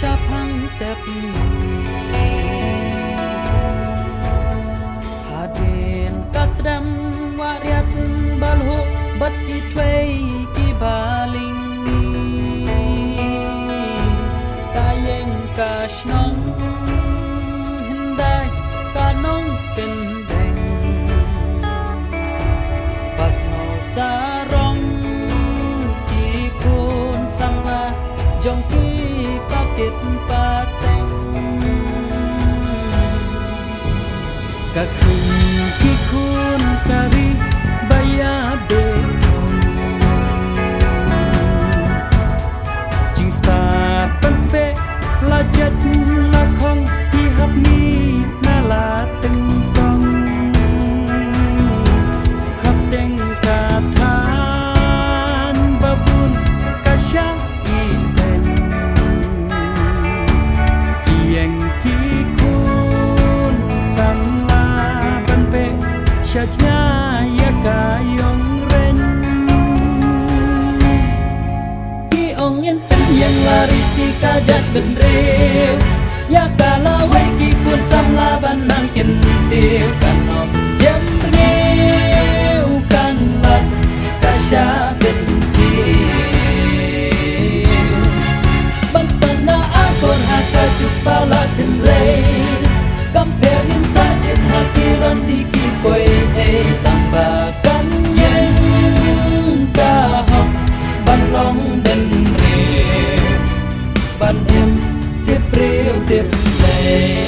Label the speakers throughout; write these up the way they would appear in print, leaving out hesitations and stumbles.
Speaker 1: sa phăng xếp hà đền cắt đâm hoa riết bal hộ bất kỳ thuê kỳ bà linh ta yên cả nông hình đại cả nông bên đành và snow sa rong kỳ khôn sang ba dòng kỳ pa kết pa teng cả khung kỳ khôn kari baya de ching start pan pe la jet la khong hi hap ni na la từng tong hap teng ka than babun ka sha i ten kieng ki kun san la pan pe sha nya ya ka yong ren ki ong yen pen yang lari ti ka jat ben reu ya kala wai ki kun sam la ban nang ken teu kan om jem reu kan lat ka sha ben ti bang spana akon ha ka chupa la tin rei kam perin sa jet ha ki ron di ki koi e tamba kan yen ka hop ban long ben reu ban em tiếp rêu tiếp lệ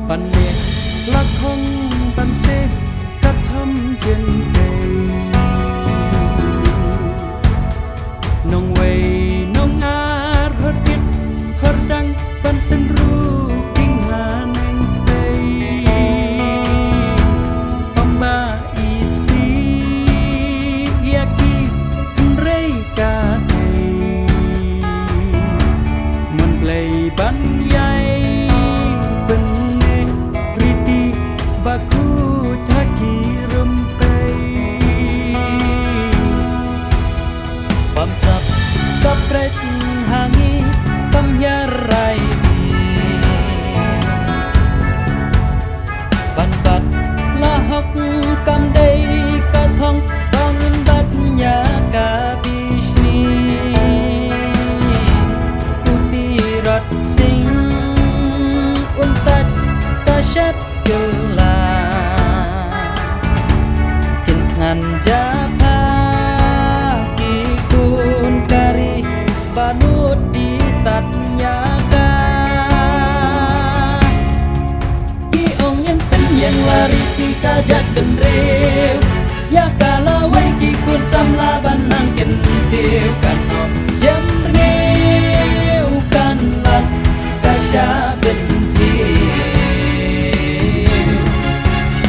Speaker 1: ban đêm là không ban xe cắt thăm trên cây nông quay nông át hết kiết hết đăng ban tên ru kinh hà neng tây ông ba y si yaki rei ka thei mon play ban yai ben ne riti baku thaki rum pei pam sap kapret hangi kam yarai ban bat la hok kam dei ka thong bangin bat nya ka bishni puti rat sing untat ta shat kela kin than ja pa ki kun kari banut di tat nya ka ki ong yen pen yen lari ti ka jat den reu ya kala wai ki kun sam la ban nang ken teu kan om jem reu kan lat ka sha ben ti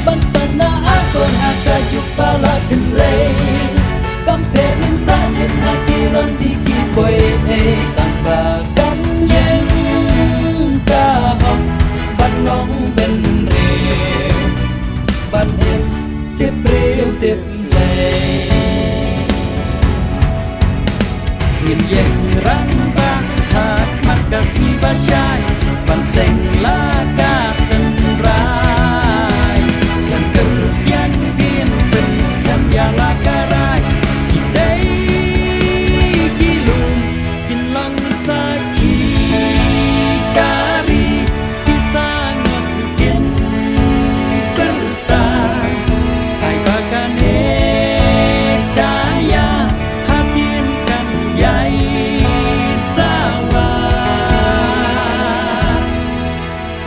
Speaker 1: bang spana akon ha ka chupa la tin rei kam perin sa jet ha ki ron di ki koi e tamba kan yen ka hop ban long ben reu ban em tiếp rêu tiếp lệ nhìn dần răng băng hạt mắt ca si ba shai ban xanh la ca tân rai chẳng cần gian tiên tình scan ya la ca rai chỉ đây ki lùmkin long sa ki kari ki sa ngập kiên bertai hai bakane kaya hatin kan yai sawa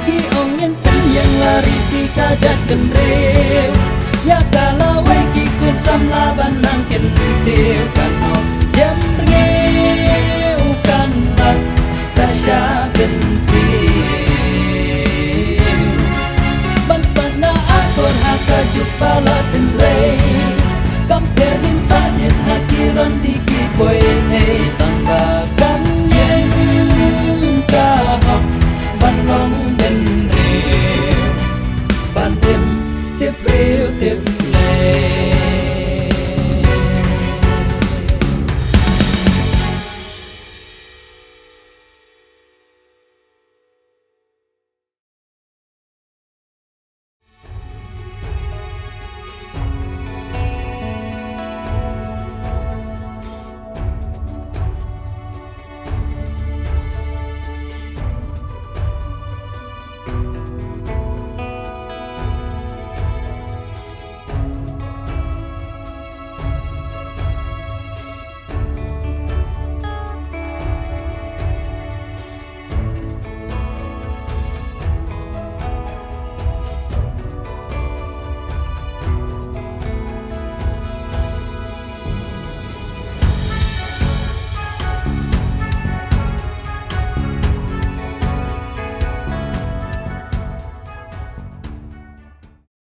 Speaker 1: ki ong yen pen yang lari ti ka jat kan reu ya kala wai ki kun sam la ban nang ken teu kan om jem reu kan lat ta sha ben ti ban spana akon ha ka chupa la tin rei